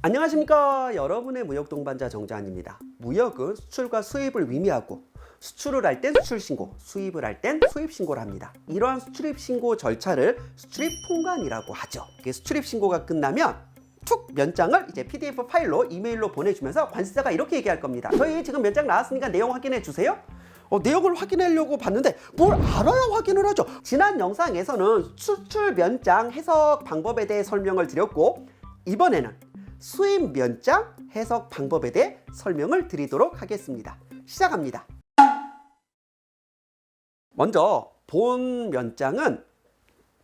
안녕하십니까. 여러분의 무역 동반자 정자한입니다. 무역은 수출과 수입을 의미하고 수출을 할 땐 수출신고, 수입을 할 땐 수입신고를 합니다. 이러한 수출입신고 절차를 수출입통관이라고 하죠. 수출입신고가 끝나면 툭 면장을 이제 PDF 파일로 이메일로 보내주면서 관세자가 이렇게 얘기할 겁니다. 저희 지금 면장 나왔으니까 내용 확인해 주세요. 내용을 확인하려고 봤는데 뭘 알아야 확인을 하죠. 지난 영상에서는 수출 면장 해석 방법에 대해 설명을 드렸고, 이번에는 수입 면장 해석 방법에 대해 설명을 드리도록 하겠습니다. 시작합니다. 먼저 본 면장은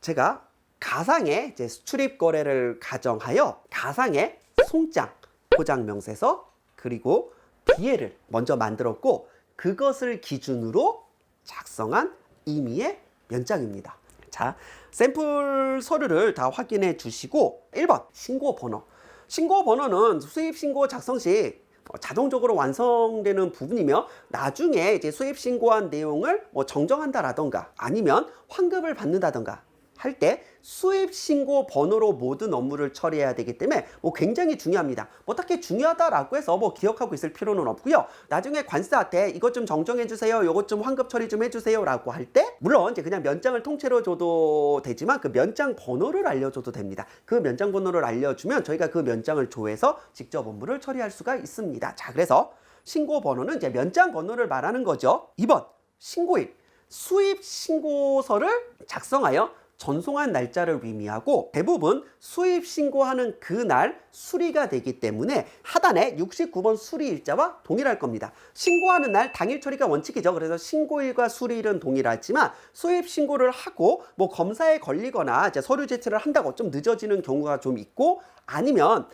제가 가상의 수출입 거래를 가정하여 가상의 송장, 포장 명세서, 그리고 비엘을 먼저 만들었고, 그것을 기준으로 작성한 임의의 면장입니다. 자, 샘플 서류를 다 확인해 주시고, 1번 신고번호. 신고번호는 수입신고 작성 시 자동적으로 완성되는 부분이며, 나중에 이제 수입신고한 내용을 정정한다라던가 아니면 환급을 받는다던가 할 때 수입신고 번호로 모든 업무를 처리해야 되기 때문에 굉장히 중요합니다. 딱히 중요하다라고 해서 기억하고 있을 필요는 없고요. 나중에 관세한테 이것 좀 정정해 주세요, 이것 좀 환급 처리 좀 해주세요 라고 할 때, 물론 이제 그냥 면장을 통째로 줘도 되지만 그 면장 번호를 알려줘도 됩니다. 그 면장 번호를 알려주면 저희가 그 면장을 조회해서 직접 업무를 처리할 수가 있습니다. 자, 그래서 신고 번호는 이제 면장 번호를 말하는 거죠. 2번 신고일. 수입 신고서를 작성하여 전송한 날짜를 의미하고, 대부분 수입 신고하는 그날 수리가 되기 때문에 하단에 69번 수리일자와 동일할 겁니다. 신고하는 날 당일 처리가 원칙이죠. 그래서 신고일과 수리일은 동일하지만 수입 신고를 하고 검사에 걸리거나 이제 서류 제출을 한다고 좀 늦어지는 경우가 좀 있고, 아니면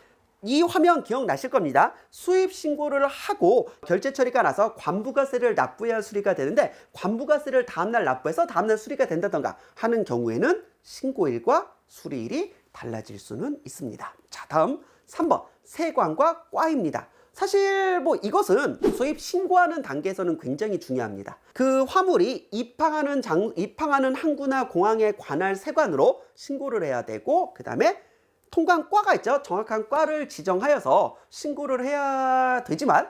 이 화면 기억나실 겁니다. 수입 신고를 하고 결제 처리가 나서 관부가세를 납부해야 수리가 되는데, 관부가세를 다음날 납부해서 다음날 수리가 된다던가 하는 경우에는 신고일과 수리일이 달라질 수는 있습니다. 자, 다음 3번 세관과 과입니다. 사실 이것은 수입 신고하는 단계에서는 굉장히 중요합니다. 그 화물이 입항하는 항구나 공항에 관할 세관으로 신고를 해야 되고, 그 다음에 통관과가 있죠. 정확한 과를 지정하여서 신고를 해야 되지만,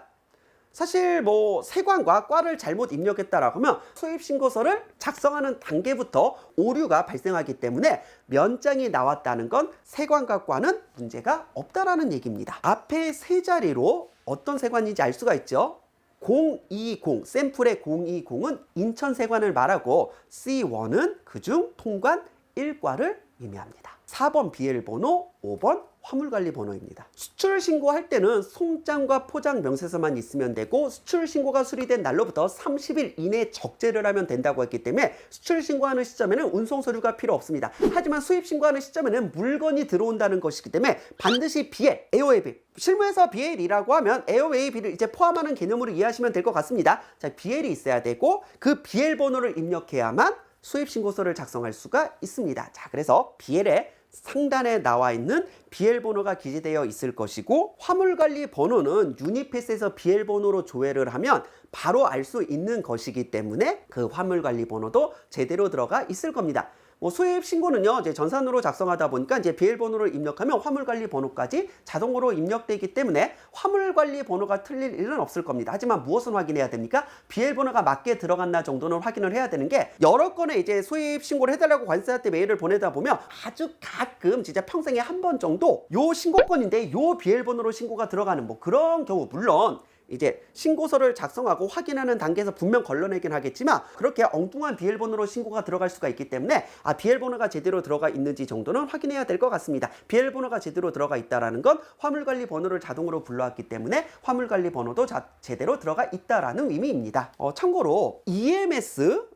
사실 세관과 과를 잘못 입력했다라고 하면 수입신고서를 작성하는 단계부터 오류가 발생하기 때문에 면장이 나왔다는 건 세관과 과는 문제가 없다라는 얘기입니다. 앞에 세 자리로 어떤 세관인지 알 수가 있죠. 020, 샘플의 020은 인천세관을 말하고, C1은 그중 통관 1과를 의미합니다. 4번 BL번호, 5번 화물관리번호입니다. 수출 신고할 때는 송장과 포장 명세서만 있으면 되고, 수출 신고가 수리된 날로부터 30일 이내 적재를 하면 된다고 했기 때문에 수출 신고하는 시점에는 운송 서류가 필요 없습니다. 하지만 수입 신고하는 시점에는 물건이 들어온다는 것이기 때문에 반드시 BL, AOAB, 실무에서 BL이라고 하면 AOAB를 이제 포함하는 개념으로 이해하시면 될 것 같습니다. 자, BL이 있어야 되고 그 BL 번호를 입력해야만 수입신고서를 작성할 수가 있습니다. 자, 그래서 BL의 상단에 나와 있는 BL 번호가 기재되어 있을 것이고, 화물관리 번호는 유니패스에서 BL 번호로 조회를 하면 바로 알 수 있는 것이기 때문에 그 화물관리 번호도 제대로 들어가 있을 겁니다. 수입 신고는요, 이제 전산으로 작성하다 보니까 이제 BL 번호를 입력하면 화물관리 번호까지 자동으로 입력되기 때문에 화물관리 번호가 틀릴 일은 없을 겁니다. 하지만 무엇을 확인해야 됩니까? BL 번호가 맞게 들어갔나 정도는 확인을 해야 되는 게, 여러 건의 이제 수입 신고를 해달라고 관세한테 메일을 보내다 보면 아주 가끔 진짜 평생에 한 번 정도 요 신고건인데 요 BL 번호로 신고가 들어가는 그런 경우, 물론 이제 신고서를 작성하고 확인하는 단계에서 분명 걸러내긴 하겠지만 그렇게 엉뚱한 BL 번호로 신고가 들어갈 수가 있기 때문에 BL 번호가 제대로 들어가 있는지 정도는 확인해야 될 것 같습니다. BL 번호가 제대로 들어가 있다라는 건 화물관리 번호를 자동으로 불러왔기 때문에 화물관리 번호도 제대로 들어가 있다라는 의미입니다. 참고로 EMS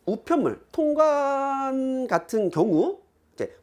우편물 통관 같은 경우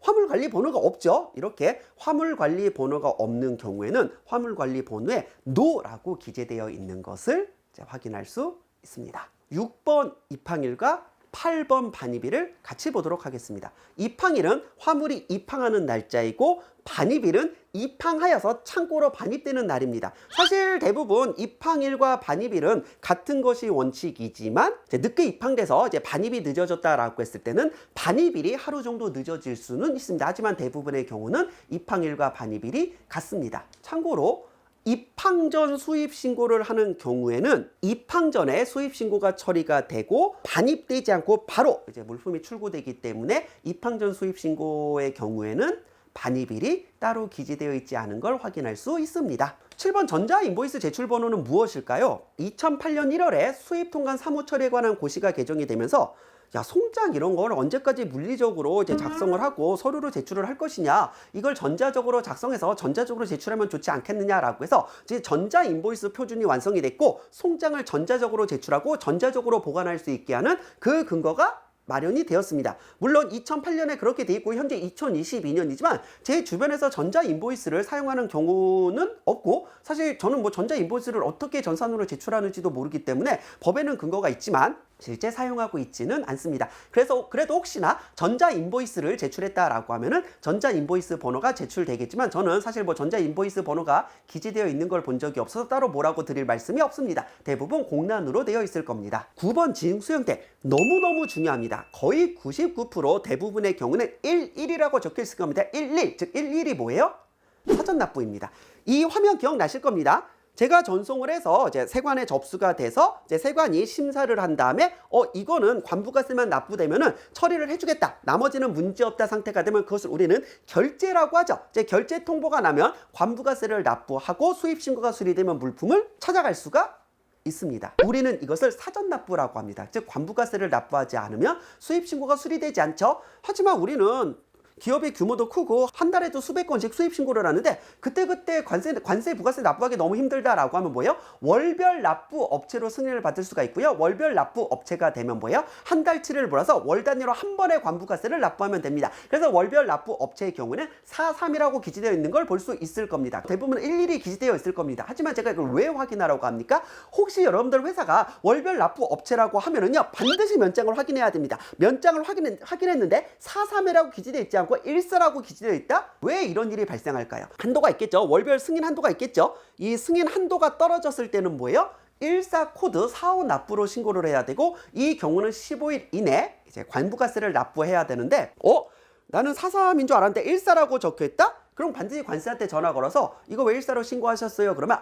화물관리 번호가 없죠. 이렇게 화물관리 번호가 없는 경우에는 화물관리 번호에 NO라고 기재되어 있는 것을 확인할 수 있습니다. 6번 입항일과 8번 반입일을 같이 보도록 하겠습니다. 입항일은 화물이 입항하는 날짜이고 반입일은 입항하여서 창고로 반입되는 날입니다. 사실 대부분 입항일과 반입일은 같은 것이 원칙이지만 늦게 입항돼서 이제 반입이 늦어졌다라고 했을 때는 반입일이 하루 정도 늦어질 수는 있습니다. 하지만 대부분의 경우는 입항일과 반입일이 같습니다. 참고로 입항 전 수입 신고를 하는 경우에는 입항 전에 수입 신고가 처리가 되고 반입되지 않고 바로 이제 물품이 출고되기 때문에 입항 전 수입 신고의 경우에는 반입일이 따로 기재되어 있지 않은 걸 확인할 수 있습니다. 7번 전자 인보이스 제출 번호는 무엇일까요? 2008년 1월에 수입 통관 사무 처리에 관한 고시가 개정이 되면서 야, 송장 이런 걸 언제까지 물리적으로 이제 작성을 하고 서류로 제출을 할 것이냐, 이걸 전자적으로 작성해서 전자적으로 제출하면 좋지 않겠느냐라고 해서 이제 전자 인보이스 표준이 완성이 됐고 송장을 전자적으로 제출하고 전자적으로 보관할 수 있게 하는 그 근거가 마련이 되었습니다. 물론 2008년에 그렇게 돼 있고 현재 2022년이지만 제 주변에서 전자 인보이스를 사용하는 경우는 없고, 사실 저는 뭐 전자 인보이스를 어떻게 전산으로 제출하는지도 모르기 때문에 법에는 근거가 있지만 실제 사용하고 있지는 않습니다. 그래서 그래도 혹시나 전자 인보이스를 제출했다라고 하면은 전자 인보이스 번호가 제출되겠지만 저는 사실 뭐 전자 인보이스 번호가 기재되어 있는 걸 본 적이 없어서 따로 뭐라고 드릴 말씀이 없습니다. 대부분 공란으로 되어 있을 겁니다. 9번 징수형태 너무너무 중요합니다. 거의 99% 대부분의 경우는 11이라고 적혀 있을 겁니다. 11, 즉 11이 뭐예요? 사전 납부입니다. 이 화면 기억나실 겁니다. 제가 전송을 해서 이제 세관에 접수가 돼서 이제 세관이 심사를 한 다음에 이거는 관부가세만 납부되면은 처리를 해주겠다, 나머지는 문제없다 상태가 되면 그것을 우리는 결제라고 하죠. 이제 결제 통보가 나면 관부가세를 납부하고 수입신고가 수리되면 물품을 찾아갈 수가 있습니다. 우리는 이것을 사전 납부라고 합니다. 즉 관부가세를 납부하지 않으면 수입신고가 수리되지 않죠. 하지만 우리는 기업의 규모도 크고 한 달에도 수백 건씩 수입 신고를 하는데 그때 관세 부가세 납부하기 너무 힘들다라고 하면 뭐예요? 월별 납부 업체로 승인을 받을 수가 있고요. 월별 납부 업체가 되면 뭐예요? 한 달치를 몰아서 월 단위로 한 번에 관부가세를 납부하면 됩니다. 그래서 월별 납부 업체의 경우는 43이라고 기재되어 있는 걸 볼 수 있을 겁니다. 대부분 11이 기재되어 있을 겁니다. 하지만 제가 이걸 왜 확인하라고 합니까? 혹시 여러분들 회사가 월별 납부 업체라고 하면은요, 반드시 면장을 확인해야 됩니다. 면장을 확인했는데 43이라고 기재되어 있지 않고 14라고 기재되어 있다? 왜 이런 일이 발생할까요? 한도가 있겠죠. 월별 승인 한도가 있겠죠. 이 승인 한도가 떨어졌을 때는 뭐예요? 14 코드 4호 납부로 신고를 해야 되고, 이 경우는 15일 이내 이제 관부가세를 납부해야 되는데 나는 43인 줄 알았는데 14라고 적혀 있다? 그럼 반드시 관세한테 전화 걸어서 이거 왜 14로 신고하셨어요? 그러면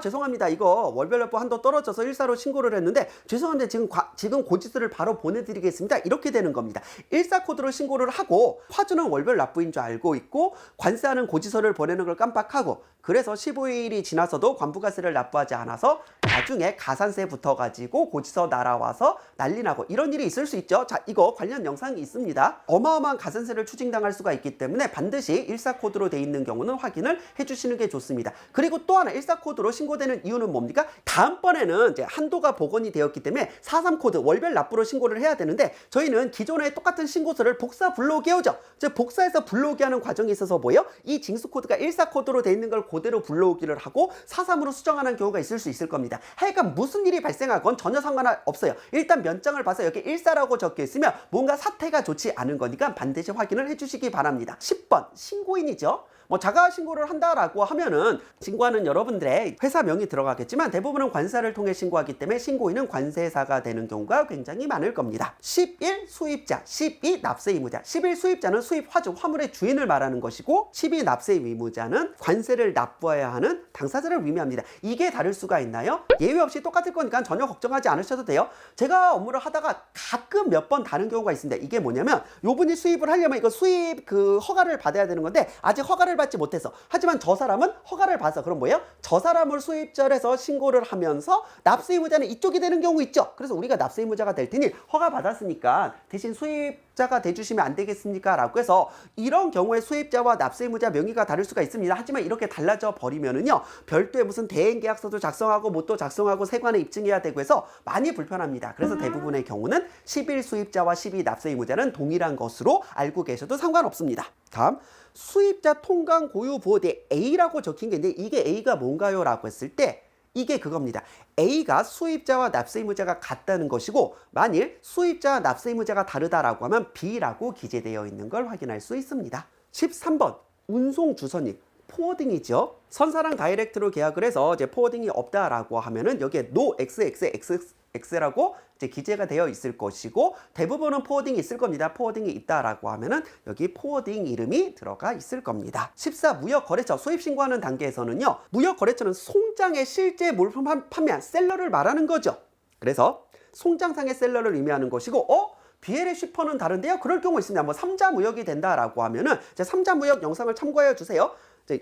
죄송합니다. 이거 월별 납부 한도 떨어져서 14로 신고를 했는데 죄송한데 지금 고지서를 바로 보내드리겠습니다. 이렇게 되는 겁니다. 14 코드로 신고를 하고 화주는 월별 납부인 줄 알고 있고 관세하는 고지서를 보내는 걸 깜빡하고, 그래서 15일이 지나서도 관부가세를 납부하지 않아서 나중에 가산세 붙어가지고 고지서 날아와서 난리 나고 이런 일이 있을 수 있죠. 자, 이거 관련 영상이 있습니다. 어마어마한 가산세를 추징당할 수가 있기 때문에 반드시 14 코드로 돼 있는 경우는 확인을 해주시는 게 좋습니다. 그리고 또 하나 14 코드로 신고되는 이유는 뭡니까? 다음번에는 이제 한도가 복원이 되었기 때문에 43 코드 월별 납부로 신고를 해야 되는데 저희는 기존에 똑같은 신고서를 복사 불러오게 해오죠. 즉 복사해서 불러오게 하는 과정이 있어서 뭐예요? 이 징수 코드가 14 코드로 돼 있는 걸 그대로 불러오기를 하고 43으로 수정하는 경우가 있을 수 있을 겁니다. 하여간 무슨 일이 발생하건 전혀 상관없어요. 일단 면장을 봐서 여기 14라고 적혀 있으면 뭔가 사태가 좋지 않은 거니까 반드시 확인을 해주시기 바랍니다. 10번 신고인이죠. 뭐 자가 신고를 한다라고 하면은 신고하는 여러분들의 회사명이 들어가겠지만 대부분은 관사를 통해 신고하기 때문에 신고인은 관세사가 되는 경우가 굉장히 많을 겁니다. 11 수입자, 12 납세 의무자. 11 수입자는 수입 화주 화물의 주인을 말하는 것이고 12 납세 의무자는 관세를 납부해야 하는 당사자를 의미합니다. 이게 다를 수가 있나요? 예외 없이 똑같을 거니까 전혀 걱정하지 않으셔도 돼요. 제가 업무를 하다가 가끔 몇 번 다른 경우가 있습니다. 이게 뭐냐면 요분이 수입을 하려면 이거 수입 허가를 받아야 되는 건데 아직 허가를 받지 못해서, 하지만 저 사람은 허가를 받아서, 그럼 뭐예요? 저 사람을 수입자로 신고를 하면서 납세 의무자는 이쪽이 되는 경우 있죠. 그래서 우리가 납세 의무자가 될 테니 허가 받았으니까 대신 수입자가 돼주시면 안 되겠습니까? 라고 해서 이런 경우에 수입자와 납세 의무자 명의가 다를 수가 있습니다. 하지만 이렇게 달라져 버리면은요, 별도의 무슨 대행계약서도 작성하고 뭣도 작성하고 세관에 입증해야 되고 해서 많이 불편합니다. 그래서 대부분의 경우는 11 수입자와 12 납세 의무자는 동일한 것으로 알고 계셔도 상관없습니다. 다음 수입자 통관 고유 보호대 A라고 적힌 게 있는데 이게 A가 뭔가요? 라고 했을 때 이게 그겁니다. A가 수입자와 납세의무자가 같다는 것이고 만일 수입자와 납세의무자가 다르다라고 하면 B라고 기재되어 있는 걸 확인할 수 있습니다. 13번 운송 주선인 포워딩이죠. 선사랑 다이렉트로 계약을 해서 이제 포워딩이 없다라고 하면은 여기에 no xxx라고 이제 기재가 되어 있을 것이고 대부분은 포워딩이 있을 겁니다. 포워딩이 있다라고 하면은 여기 포워딩 이름이 들어가 있을 겁니다. 14 무역거래처 수입 신고하는 단계에서는요. 무역거래처는 송장에 실제 물품 판매한 셀러를 말하는 거죠. 그래서 송장상의 셀러를 의미하는 것이고 BL의 쉬퍼는 다른데요. 그럴 경우 있습니다. 뭐 3자 무역이 된다라고 하면은 이제 3자 무역 영상을 참고하여 주세요.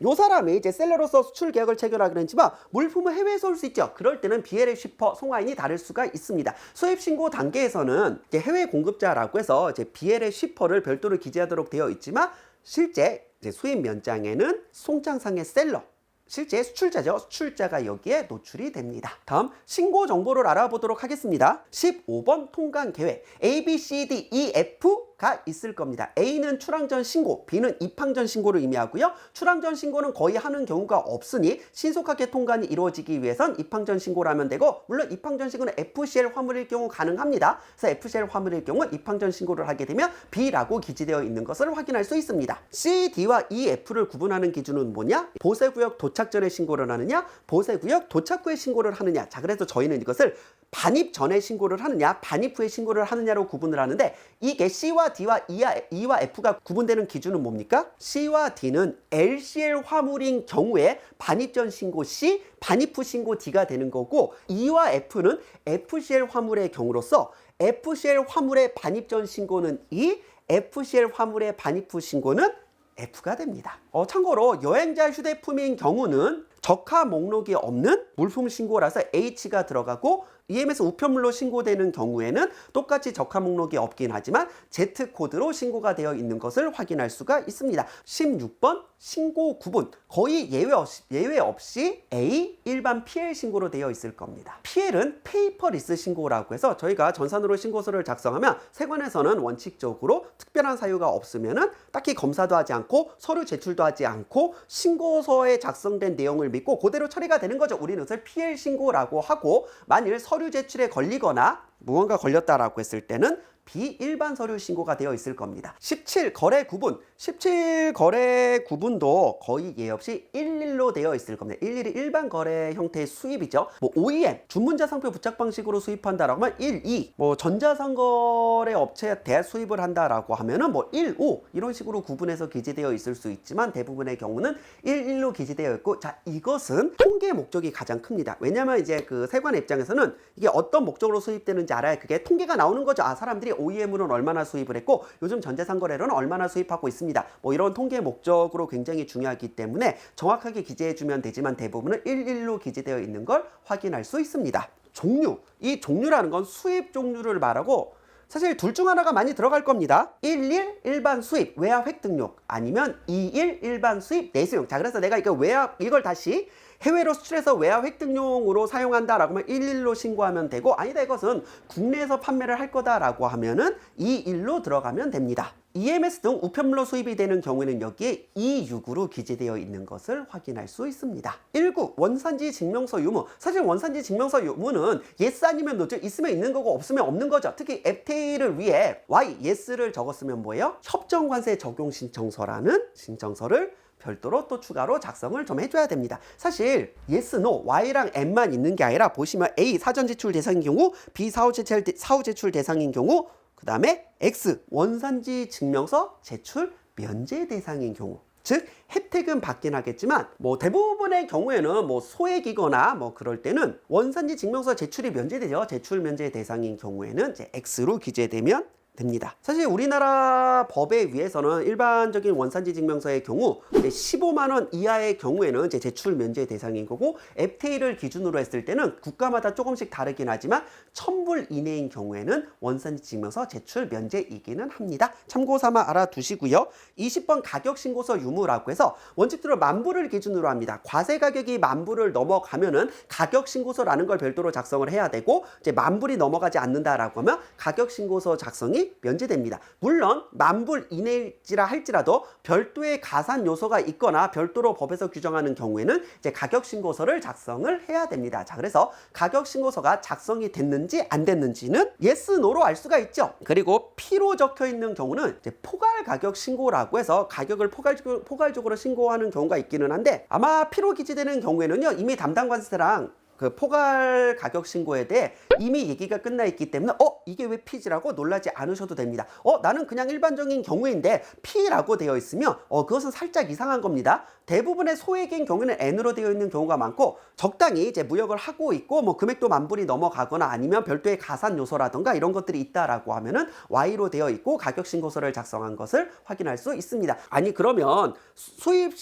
요 사람이 이제 셀러로서 수출 계약을 체결하기로 했지만 물품은 해외에서 올 수 있죠. 그럴 때는 BL의 쉬퍼 송화인이 다를 수가 있습니다. 수입 신고 단계에서는 이제 해외 공급자라고 해서 이제 BL의 쉬퍼를 별도로 기재하도록 되어 있지만 실제 이제 수입 면장에는 송장상의 셀러 실제 수출자죠. 수출자가 여기에 노출이 됩니다. 다음 신고 정보를 알아보도록 하겠습니다. 15번 통관 계획 A, B, C, D, E, F가 있을 겁니다. A는 출항 전 신고, B는 입항 전 신고를 의미하고요. 출항 전 신고는 거의 하는 경우가 없으니 신속하게 통관이 이루어지기 위해선 입항 전 신고를 하면 되고 물론 입항 전 신고는 FCL 화물일 경우 가능합니다. 그래서 FCL 화물일 경우 입항 전 신고를 하게 되면 B라고 기재되어 있는 것을 확인할 수 있습니다. C, D와 E, F를 구분하는 기준은 뭐냐? 보세구역 도착 전에 신고를 하느냐, 보세구역 도착 후에 신고를 하느냐. 자, 그래서 저희는 이것을 반입 전에 신고를 하느냐, 반입 후에 신고를 하느냐로 구분을 하는데 이게 C와 D와 E와 F가 구분되는 기준은 뭡니까? C와 D는 LCL 화물인 경우에 반입 전 신고 C, 반입 후 신고 D가 되는 거고 E와 F는 FCL 화물의 경우로서 FCL 화물의 반입 전 신고는 E, FCL 화물의 반입 후 신고는 F가 됩니다. 참고로 여행자 휴대품인 경우는 적하 목록이 없는 물품 신고라서 H가 들어가고 EMS 우편물로 신고되는 경우에는 똑같이 적하 목록이 없긴 하지만 Z코드로 신고가 되어 있는 것을 확인할 수가 있습니다. 16번 신고 구분 거의 예외 없이 A 일반 PL 신고로 되어 있을 겁니다. PL은 페이퍼리스 신고라고 해서 저희가 전산으로 신고서를 작성하면 세관에서는 원칙적으로 특별한 사유가 없으면은 딱히 검사도 하지 않고 서류 제출도 하지 않고 신고서에 작성된 내용을 믿고 그대로 처리가 되는 거죠. 우리는 그것을 PL 신고라고 하고 만일 서류 제출에 걸리거나 무언가 걸렸다라고 했을 때는 비일반 서류 신고가 되어 있을 겁니다. 17 거래 구분 17 거래 구분도 거의 예 없이 11로 되어 있을 겁니다. 11이 일반 거래 형태의 수입이죠. 뭐 OEM 주문자 상표 부착 방식으로 수입한다라고 하면 12 뭐 전자상거래 업체에 대한 수입을 한다라고 하면은 뭐 15 이런 식으로 구분해서 기재되어 있을 수 있지만 대부분의 경우는 11로 기재되어 있고 자 이것은 통계 목적이 가장 큽니다. 왜냐면 이제 그 세관 입장에서는 이게 어떤 목적으로 수입되는지 알아야 그게 통계가 나오는 거죠. 아 사람들이 OEM으로는 얼마나 수입을 했고 요즘 전자상거래로는 얼마나 수입하고 있습니다. 뭐 이런 통계 목적으로 굉장히 중요하기 때문에 정확하게 기재해주면 되지만 대부분은 11로 기재되어 있는 걸 확인할 수 있습니다. 종류, 이 종류라는 건 수입 종류를 말하고 사실 둘 중 하나가 많이 들어갈 겁니다. 11 일반 수입 외화 획득용 아니면 21 일반 수입 내수용. 자 그래서 내가 이걸 다시 해외로 수출해서 외화 획득용으로 사용한다라고 하면 11로 신고하면 되고 아니다 이것은 국내에서 판매를 할 거다라고 하면은 21로 들어가면 됩니다. EMS 등 우편물로 수입이 되는 경우에는 여기에 26으로 기재되어 있는 것을 확인할 수 있습니다. 19 원산지 증명서 유무 사실 원산지 증명서 유무는 yes 아니면 no죠. 있으면 있는 거고 없으면 없는 거죠. 특히 FTA를 위해 Y yes를 적었으면 뭐예요? 협정관세 적용 신청서라는 신청서를 별도로 또 추가로 작성을 좀 해줘야 됩니다. 사실 yes, no, y랑 n만 있는 게 아니라 보시면 A 사전 제출 대상인 경우, B 사후 제출 대상인 경우, 그 다음에 X 원산지 증명서 제출 면제 대상인 경우. 즉 혜택은 받긴 하겠지만 뭐 대부분의 경우에는 뭐 소액이거나 뭐 그럴 때는 원산지 증명서 제출이 면제되죠. 제출 면제 대상인 경우에는 이제 X로 기재되면 됩니다. 사실 우리나라 법에 의해서는 일반적인 원산지 증명서의 경우 15만 원 이하의 경우에는 이제 제출 면제 대상인 거고 FTA를 기준으로 했을 때는 국가마다 조금씩 다르긴 하지만 1000불 이내인 경우에는 원산지 증명서 제출 면제이기는 합니다. 참고 삼아 알아두시고요. 20번 가격 신고서 유무라고 해서 원칙대로 10,000불을 기준으로 합니다. 과세 가격이 10,000불을 넘어가면은 가격 신고서라는 걸 별도로 작성을 해야 되고 이제 10,000불이 넘어가지 않는다라고 하면 가격 신고서 작성이 세관이 면제됩니다. 물론 만불 이내일지라 할지라도 별도의 가산 요소가 있거나 별도로 법에서 규정하는 경우에는 이제 가격 신고서를 작성을 해야 됩니다. 자, 그래서 가격 신고서가 작성이 됐는지 안 됐는지는 yes, no로 알 수가 있죠. 그리고 P로 적혀 있는 경우는 이제 포괄 가격 신고라고 해서 가격을 포괄적으로 신고하는 경우가 있기는 한데, 아마 P로 기재되는 경우에는요, 이미 담당 관세랑 그 포괄 가격 신고에 대해 이미 얘기가 끝나 있기 때문에 이게 왜 P지라고 놀라지 않으셔도 됩니다. 나는 그냥 일반적인 경우인데 P라고 되어 있으면 그것은 살짝 이상한 겁니다. 대부분의 소액인 경우는 N으로 되어 있는 경우가 많고, 적당히 이제 무역을 하고 있고 뭐 금액도 만불이 넘어가거나 아니면 별도의 가산 요소라던가 이런 것들이 있다라고 하면은 Y로 되어 있고 가격 신고서를 작성한 것을 확인할 수 있습니다. 아니 그러면 수입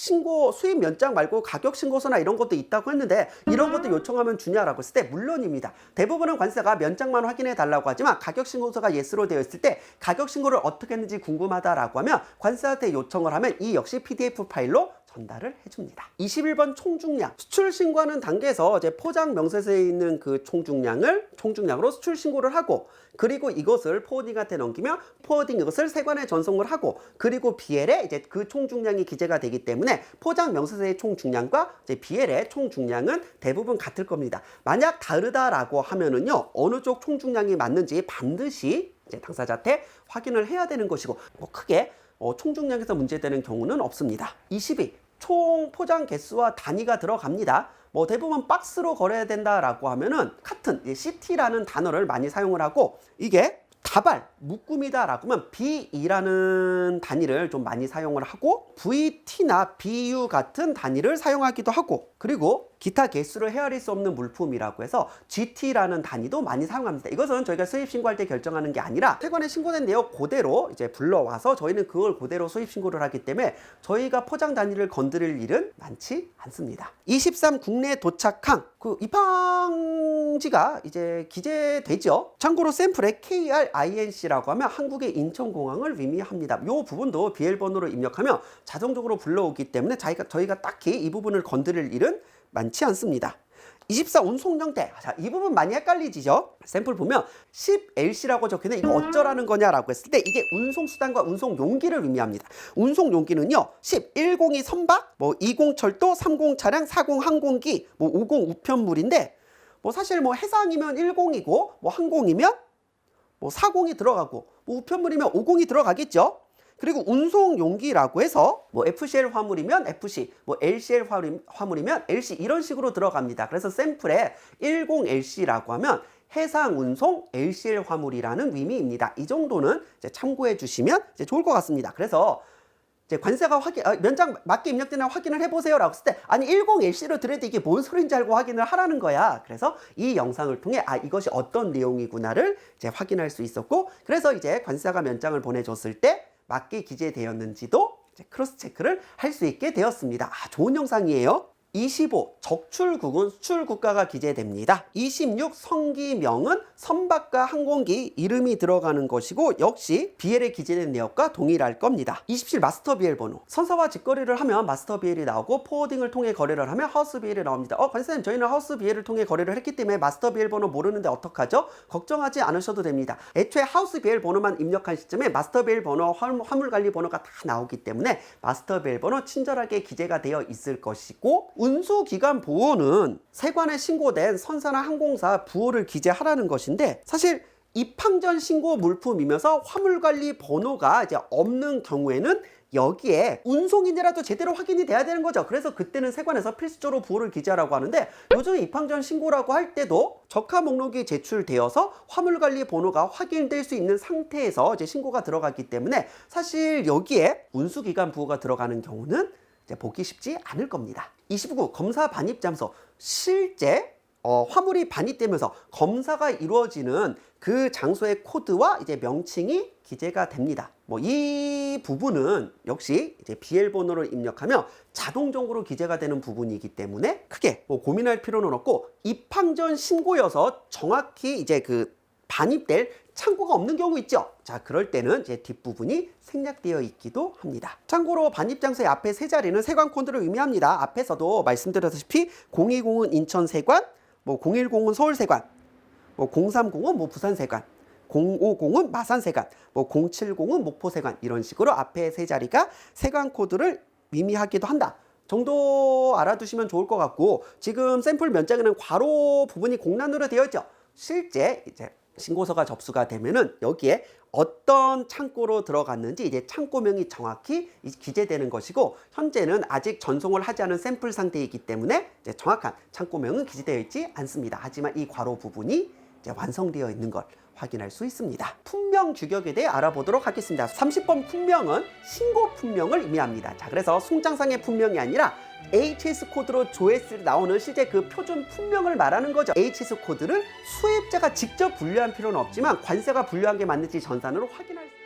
면장 말고 가격 신고서나 이런 것도 있다고 했는데 이런 것도 요청하면 주냐라고 했을 때 물론입니다. 대부분은 관세가 면장만 확인해 달라고 하지만 가격 신고서가 yes로 되어 있을 때 가격 신고를 어떻게 했는지 궁금하다라고 하면 관세한테 요청을 하면 이 역시 PDF 파일로 전달을 해줍니다. 21번 총중량. 수출 신고하는 단계에서 이제 포장 명세서에 있는 그 총중량으로 수출 신고를 하고, 그리고 이것을 포워딩한테 넘기면 포워딩 이것을 세관에 전송을 하고, 그리고 BL에 이제 그 총중량이 기재가 되기 때문에 포장 명세서의 총중량과 이제 BL의 총중량은 대부분 같을 겁니다. 만약 다르다라고 하면은요, 어느 쪽 총중량이 맞는지 반드시 이제 당사자한테 확인을 해야 되는 것이고, 뭐 크게 총중량에서 문제되는 경우는 없습니다. 22. 총 포장 개수와 단위가 들어갑니다. 뭐 대부분 박스로 거래해야 된다라고 하면은 카튼, CT라는 단어를 많이 사용을 하고, 이게 다발, 묶음이다라고 하면 BE라는 단위를 좀 많이 사용을 하고, VT나 BU 같은 단위를 사용하기도 하고, 그리고 기타 개수를 헤아릴 수 없는 물품이라고 해서 GT라는 단위도 많이 사용합니다. 이것은 저희가 수입 신고할 때 결정하는 게 아니라 세관에 신고된 내역 그대로 이제 불러와서 저희는 그걸 그대로 수입 신고를 하기 때문에 저희가 포장 단위를 건드릴 일은 많지 않습니다. 23. 국내에 도착한 그 입항지가 이제 기재되죠. 참고로 샘플에 KRINC라고 하면 한국의 인천공항을 의미합니다. 이 부분도 BL번호로 입력하면 자동적으로 불러오기 때문에 저희가 딱히 이 부분을 건드릴 일은 많지 않습니다. 24. 운송 형태. 자, 이 부분 많이 헷갈리지죠? 샘플 보면 10LC라고 적혀있는 이거 어쩌라는 거냐라고 했을 때 이게 운송수단과 운송용기를 의미합니다. 운송용기는요, 10, 102 선박, 20 철도, 30 차량, 40 항공기, 50 우편물인데, 사실 해상이면 10이고, 항공이면 40이 들어가고, 우편물이면 50이 들어가겠죠? 그리고 운송용기라고 해서 FCL 화물이면 FC, LCL 화물이면 LC 이런 식으로 들어갑니다. 그래서 샘플에 10LC라고 하면 해상운송 LCL 화물이라는 의미입니다. 이 정도는 이제 참고해 주시면 이제 좋을 것 같습니다. 그래서 이제 관세가 면장 맞게 입력되나 확인을 해보세요 라고 했을 때, 아니 10LC로 들어도 이게 뭔 소린지 알고 확인을 하라는 거야. 그래서 이 영상을 통해 이것이 어떤 내용이구나를 이제 확인할 수 있었고, 그래서 이제 관세가 면장을 보내줬을 때 맞게 기재되었는지도 이제 크로스 체크를 할 수 있게 되었습니다. 좋은 영상이에요. 25. 적출국은 수출국가가 기재됩니다. 26. 성기명은 선박과 항공기 이름이 들어가는 것이고 역시 BL에 기재된 내역과 동일할 겁니다. 27. 마스터 BL 번호. 선사와 직거래를 하면 마스터 BL이 나오고 포워딩을 통해 거래를 하면 하우스 BL이 나옵니다. 관세님 저희는 하우스 BL을 통해 거래를 했기 때문에 마스터 BL 번호 모르는데 어떡하죠? 걱정하지 않으셔도 됩니다. 애초에 하우스 BL 번호만 입력한 시점에 마스터 BL 번호, 화물관리 번호가 다 나오기 때문에 마스터 BL 번호 친절하게 기재가 되어 있을 것이고, 운수기간 보호는 세관에 신고된 선사나 항공사 부호를 기재하라는 것인데, 사실 입항전 신고 물품이면서 화물관리 번호가 이제 없는 경우에는 여기에 운송인이라도 제대로 확인이 돼야 되는 거죠. 그래서 그때는 세관에서 필수적으로 부호를 기재하라고 하는데, 요즘 입항전 신고라고 할 때도 적하 목록이 제출되어서 화물관리 번호가 확인될 수 있는 상태에서 이제 신고가 들어가기 때문에 사실 여기에 운수기간 부호가 들어가는 경우는 이제 보기 쉽지 않을 겁니다. 29. 검사 반입장소. 실제 화물이 반입되면서 검사가 이루어지는 그 장소의 코드와 이제 명칭이 기재가 됩니다. 이 부분은 역시 이제 BL 번호를 입력하면 자동적으로 기재가 되는 부분이기 때문에 크게 고민할 필요는 없고, 입항전 신고여서 정확히 이제 그 반입될 창고가 없는 경우 있죠. 자, 그럴 때는 이제 뒷부분이 생략되어 있기도 합니다. 참고로 반입장소의 앞에 세 자리는 세관 코드를 의미합니다. 앞에서도 말씀드렸다시피 020은 인천세관, 010은 서울세관, 030은 부산세관, 050은 마산세관, 뭐 070은 목포세관 이런 식으로 앞에 세 자리가 세관 코드를 의미하기도 한다 정도 알아두시면 좋을 것 같고, 지금 샘플 면장에는 괄호 부분이 공란으로 되어 있죠. 실제 이제 신고서가 접수가 되면은 여기에 어떤 창고로 들어갔는지 이제 창고명이 정확히 기재되는 것이고, 현재는 아직 전송을 하지 않은 샘플 상태이기 때문에 이제 정확한 창고명은 기재되어 있지 않습니다. 하지만 이 괄호 부분이 이제 완성되어 있는 걸 확인할 수 있습니다. 품명 규격에 대해 알아보도록 하겠습니다. 30번 품명은 신고 품명을 의미합니다. 자, 그래서 송장상의 품명이 아니라 HS 코드로 조회수에 나오는 실제 그 표준 품명을 말하는 거죠. HS 코드를 수입자가 직접 분류한 필요는 없지만 관세가 분류한 게 맞는지 전산으로 확인할 수 있습니다.